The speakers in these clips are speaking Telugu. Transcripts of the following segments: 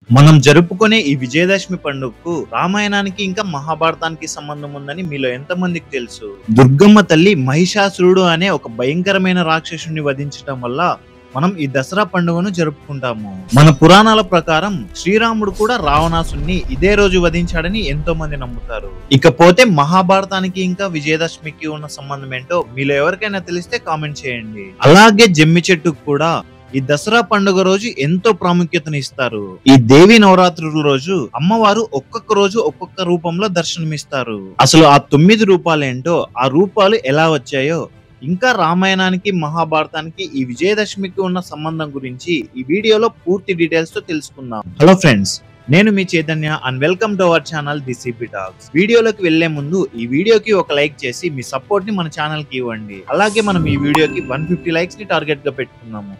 మనం జరుపుకునే ఈ విజయదశమి పండుగకు రామాయణానికి ఇంకా మహాభారతానికి సంబంధం ఉందని మీలో ఎంతమందికి తెలుసు? దుర్గమ్మ తల్లి మహిషాసురుడు అనే ఒక భయంకరమైన రాక్షసుని వధించడం వల్ల మనం ఈ దసరా పండుగను జరుపుకుంటాము. మన పురాణాల ప్రకారం శ్రీరాముడు కూడా రావణాసుని ఇదే రోజు వధించాడని ఎంతో మంది నమ్ముతారు. ఇకపోతే మహాభారతానికి ఇంకా విజయదశమికి ఉన్న సంబంధం ఏంటో మీలో ఎవరికైనా తెలిస్తే కామెంట్ చేయండి. అలాగే జమ్మి చెట్టుకు కూడా ఈ దసరా పండుగ రోజు ఎంతో ప్రాముఖ్యతను ఇస్తారు. ఈ దేవి నవరాత్రుల రోజు అమ్మవారు ఒక్కొక్క రోజు ఒక్కొక్క రూపంలో దర్శనమిస్తారు. అసలు ఆ 9 రూపాలేంటో, ఆ రూపాలు ఎలా వచ్చాయో, ఇంకా రామాయణానికి మహాభారతానికి ఈ విజయదశమికి ఉన్న సంబంధం గురించి ఈ వీడియోలో పూర్తి డీటెయిల్స్ తో తెలుసుకుందాం. హలో ఫ్రెండ్స్, నేను మీ Chaitanya and welcome to our channel the CP Talks. వీడియోలోకి వెళ్లే ముందు ఈ వీడియోకి ఒక లైక్ చేసి మీ సపోర్ట్ ని మన ఛానల్ కి ఇవ్వండి. అలాగే మనం ఈ వీడియోకి 150 లైక్స్ ని టార్గెట్ గా పెట్టుకున్నాము.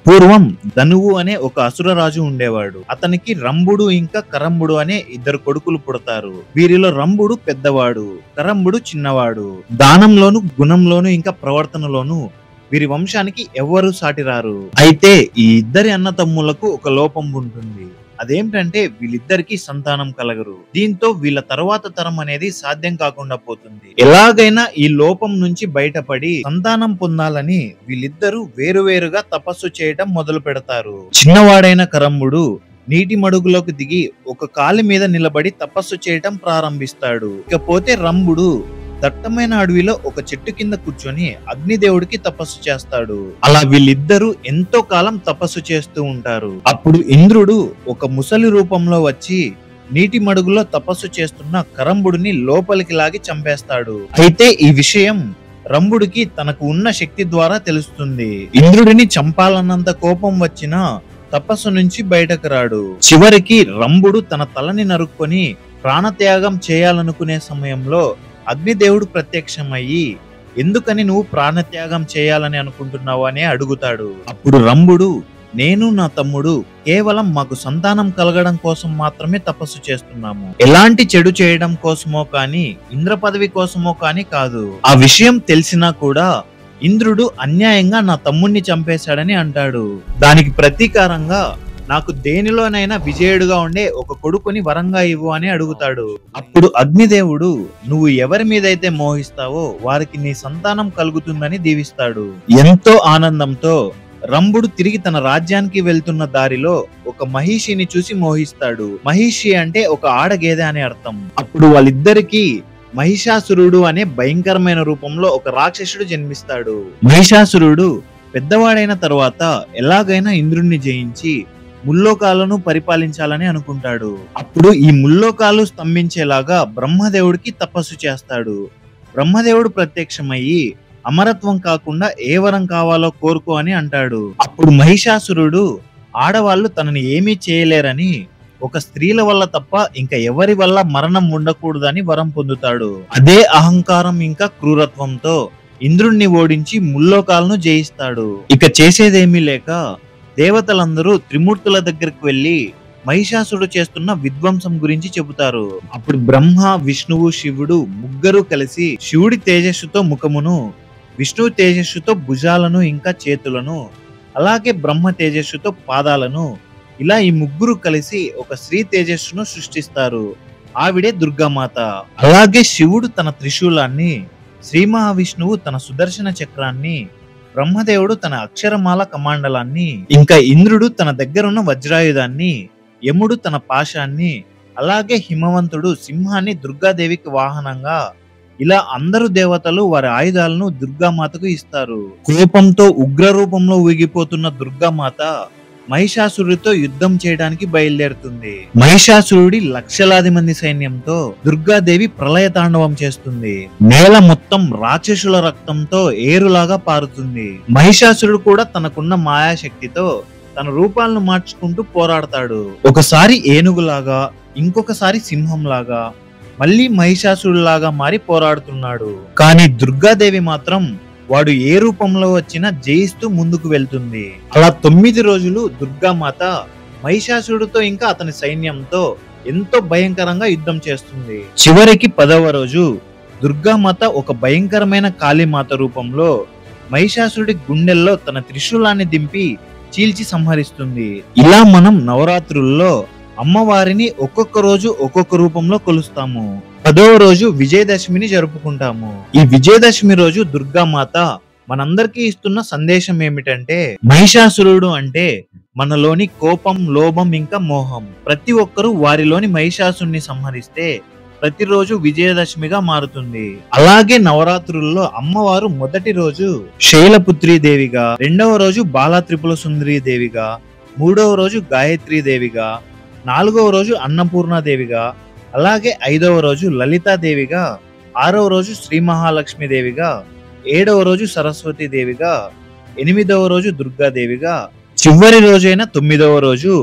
పూర్వం ధనువు అనే ఒక అసురరాజు ఉండేవాడు. అతనికి రంభుడు ఇంకా కరంబుడు అనే 2 కొడుకులు పుడతారు. వీరిలో రంభుడు పెద్దవాడు, కరంబుడు చిన్నవాడు. దానంలోను, గుణంలోను ఇంకా ప్రవర్తనలోను వీరి వంశానికి ఎవ్వరూ సాటిరారు. అయితే ఈ 2 అన్నతమ్ములకు ఒక లోపం ఉంటుంది. అదేంటంటే వీళ్ళిద్దరికి సంతానం కలగరు. దీంతో వీళ్ళ తర్వాత తరం అనేది సాధ్యం కాకుండా పోతుంది. ఎలాగైనా ఈ లోపం నుంచి బయటపడి సంతానం పొందాలని వీళ్ళిద్దరూ వేరువేరుగా తపస్సు చేయడం మొదలు పెడతారు. చిన్నవాడైన కరంబుడు నీటి మడుగులోకి దిగి ఒక కాలి మీద నిలబడి తపస్సు చేయటం ప్రారంభిస్తాడు. ఇకపోతే రంభుడు దట్టమైన అడవిలో ఒక చెట్టు కింద కూర్చొని అగ్నిదేవుడికి తపస్సు చేస్తాడు. అలా వీళ్ళిద్దరూ ఎంతో కాలం తపస్సు చేస్తూ ఉంటారు. అప్పుడు ఇంద్రుడు ఒక ముసలి రూపంలో వచ్చి నీటి మడుగులో తపస్సు చేస్తున్న కరంబుడిని లోపలికి లాగి చంపేస్తాడు. అయితే ఈ విషయం రంభుడికి తనకు ఉన్న శక్తి ద్వారా తెలుస్తుంది. ఇంద్రుడిని చంపాలన్నంత కోపం వచ్చినా తపస్సు నుంచి బయటకు రాడు. చివరికి రంభుడు తన తలని నరుక్కొని ప్రాణత్యాగం చేయాలనుకునే సమయంలో అగ్నిదేవుడు ప్రత్యక్షమయ్యి, ఎందుకని నువ్వు ప్రాణత్యాగం చేయాలని అనుకుంటున్నావు అని అడుగుతాడు. అప్పుడు రంభుడు, నేను నా తమ్ముడు కేవలం మాకు సంతానం కలగడం కోసం మాత్రమే తపస్సు చేస్తున్నాము. ఎలాంటి చెడు చేయడం కోసమో కానీ, ఇంద్ర పదవి కోసమో కానీ కాదు. ఆ విషయం తెలిసినా కూడా ఇంద్రుడు అన్యాయంగా నా తమ్ముణ్ణి చంపేశాడని అంటాడు. దానికి ప్రతీకారంగా నాకు దేనిలోనైనా విజయుడుగా ఉండే ఒక కొడుకుని వరంగా ఇవ్వు అని అడుగుతాడు. అప్పుడు అగ్నిదేవుడు, నువ్వు ఎవరి మీదైతే మోహిస్తావో వారికి నీ సంతానం కలుగుతుందని దీవిస్తాడు. ఎంతో ఆనందంతో రంభుడు తిరిగి తన రాజ్యానికి వెళ్తున్న దారిలో ఒక మహిషిని చూసి మోహిస్తాడు. మహిషి అంటే ఒక ఆడగేదె అని అర్థం. అప్పుడు వాళ్ళిద్దరికి మహిషాసురుడు అనే భయంకరమైన రూపంలో ఒక రాక్షసుడు జన్మిస్తాడు. మహిషాసురుడు పెద్దవాడైన తర్వాత ఎలాగైనా ఇంద్రుణ్ణి జయించి ముల్లోకాలను పరిపాలించాలని అనుకుంటాడు. అప్పుడు ఈ ముల్లోకాలు స్తంభించేలాగా బ్రహ్మదేవుడికి తపస్సు చేస్తాడు. బ్రహ్మదేవుడు ప్రత్యక్షమయ్యి అమరత్వం కాకుండా ఏ వరం కావాలో కోరుకో అని అంటాడు. అప్పుడు మహిషాసురుడు ఆడవాళ్లు తనని ఏమీ చేయలేరని, ఒక స్త్రీల వల్ల తప్ప ఇంకా ఎవరి వల్ల మరణం ఉండకూడదని వరం పొందుతాడు. అదే అహంకారం ఇంకా క్రూరత్వంతో ఇంద్రుణ్ణి ఓడించి ముల్లోకాలను జయిస్తాడు. ఇక చేసేదేమీ లేక దేవతలందరూ త్రిమూర్తుల దగ్గరికి వెళ్లి మహిషాసురుడు చేస్తున్న విధ్వంసం గురించి చెబుతారు. అప్పుడు బ్రహ్మ, విష్ణువు, శివుడు ముగ్గురు కలిసి శివుడి తేజస్సుతో ముఖమును, విష్ణువు తేజస్సుతో భుజాలను ఇంకా చేతులను, అలాగే బ్రహ్మ తేజస్సుతో పాదాలను, ఇలా ఈ ముగ్గురు కలిసి ఒక స్త్రీ తేజస్సును సృష్టిస్తారు. ఆవిడే దుర్గామాత. అలాగే శివుడు తన త్రిశూలాన్ని, శ్రీ మహావిష్ణువు తన సుదర్శన చక్రాన్ని, బ్రహ్మదేవుడు తన అక్షరమాల కమాండలాన్ని, ఇంకా ఇంద్రుడు తన దగ్గరున్న వజ్రాయుధాన్ని, యముడు తన పాశాన్ని, అలాగే హిమవంతుడు సింహాన్ని దుర్గాదేవికి వాహనంగా, ఇలా అందరు దేవతలు వారి ఆయుధాలను దుర్గామాతకు ఇస్తారు. కోపంతో ఉగ్ర రూపంలో ఊగిపోతున్న దుర్గామాత మహిషాసురుడితో యుద్ధం చేయడానికి బయలుదేరుతుంది. మహిషాసురుడి లక్షలాది మంది సైన్యంతో దుర్గాదేవి ప్రళయ తాండవం చేస్తుంది. నేల మొత్తం రాక్షసుల రక్తంతో ఏరులాగా పారుతుంది. మహిషాసురుడు కూడా తనకున్న మాయాశక్తితో తన రూపాలను మార్చుకుంటూ పోరాడతాడు. ఒకసారి ఏనుగులాగా, ఇంకొకసారి సింహంలాగా, మళ్ళీ మహిషాసురులాగా మారి పోరాడుతున్నాడు. కానీ దుర్గాదేవి మాత్రం వాడు ఏ రూపంలో వచ్చినా జయిస్తూ ముందుకు వెళ్తుంది. అలా 9 రోజులు దుర్గామాత మహిషాసురుడితో ఇంకా అతని సైన్యంతో ఎంతో భయంకరంగా యుద్ధం చేస్తుంది. చివరికి 10వ రోజు దుర్గామాత ఒక భయంకరమైన కాళీమాత రూపంలో మహిషాసురుడి గుండెల్లో తన త్రిశూలాన్ని దింపి చీల్చి సంహరిస్తుంది. ఇలా మనం నవరాత్రుల్లో అమ్మవారిని ఒక్కొక్క రోజు ఒక్కొక్క రూపంలో కొలుస్తాము. 10వ రోజు విజయదశమిని జరుపుకుంటాము. ఈ విజయదశమి రోజు దుర్గామాత మనందరికీ ఇస్తున్న సందేశం ఏమిటంటే, మహిషాసురుడు అంటే మనలోని కోపం, లోభం ఇంకా మోహం. ప్రతి ఒక్కరూ వారిలోని మహిషాసురుని సంహరిస్తే ప్రతిరోజు విజయదశమిగా మారుతుంది. అలాగే నవరాత్రుల్లో అమ్మవారు మొదటి రోజు శైలపుత్రి దేవిగా, 2వ రోజు బాలా త్రిపుల సుందరి దేవిగా, 3వ రోజు గాయత్రి దేవిగా, 4వ రోజు అన్నపూర్ణ దేవిగా, అలాగే 5వ రోజు లలితాదేవిగా, 6వ రోజు శ్రీ మహాలక్ష్మి దేవిగా, 7వ రోజు సరస్వతి దేవిగా, 8వ రోజు దుర్గాదేవిగా, చివరి రోజైన 9వ రోజు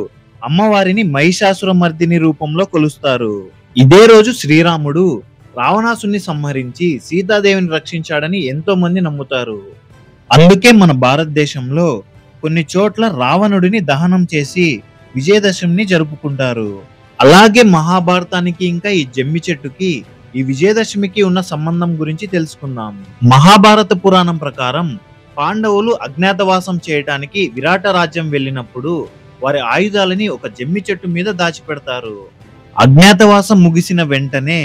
అమ్మవారిని మహిషాసుర మర్దిని రూపంలో కొలుస్తారు. ఇదే రోజు శ్రీరాముడు రావణాసుని సంహరించి సీతాదేవిని రక్షించాడని ఎంతో మంది నమ్ముతారు. అందుకే మన భారతదేశంలో కొన్ని చోట్ల రావణుడిని దహనం చేసి విజయదశమిని జరుపుకుంటారు. అలాగే మహాభారతానికి ఇంకా ఈ జమ్మి చెట్టుకి ఈ విజయదశమికి ఉన్న సంబంధం గురించి తెలుసుకుందాం. మహాభారత పురాణం ప్రకారం పాండవులు అజ్ఞాతవాసం చేయటానికి విరాట రాజ్యం వెళ్ళినప్పుడు వారి ఆయుధాలని ఒక జమ్మి చెట్టు మీద దాచిపెడతారు. అజ్ఞాతవాసం ముగిసిన వెంటనే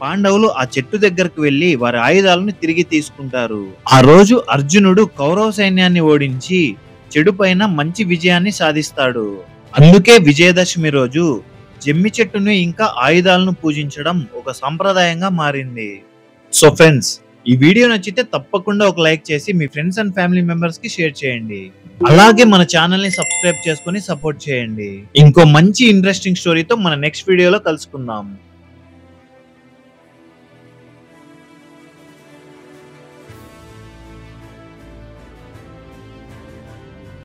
పాండవులు ఆ చెట్టు దగ్గరకు వెళ్లి వారి ఆయుధాలను తిరిగి తీసుకుంటారు. ఆ రోజు అర్జునుడు కౌరవ సైన్యాన్ని ఓడించి చెడు పైన మంచి విజయాన్ని సాధిస్తాడు. అందుకే విజయదశమి రోజు జమ్మి చెట్టును ఇంకా ఆయుధాలను పూజించడం ఒక సంప్రదాయంగా మారింది. సో ఫ్రెండ్స్, ఈ వీడియో నచ్చితే తప్పకుండా ఒక లైక్ చేసి మీ ఫ్రెండ్స్ అండ్ ఫ్యామిలీ మెంబర్స్ కి షేర్ చేయండి. అలాగే మన ఛానల్ ని సబ్స్క్రైబ్ చేసుకొని సపోర్ట్ చేయండి. ఇంకో మంచి ఇంట్రెస్టింగ్ స్టోరీతో మన నెక్స్ట్ వీడియోలో కలుసుకుందాం.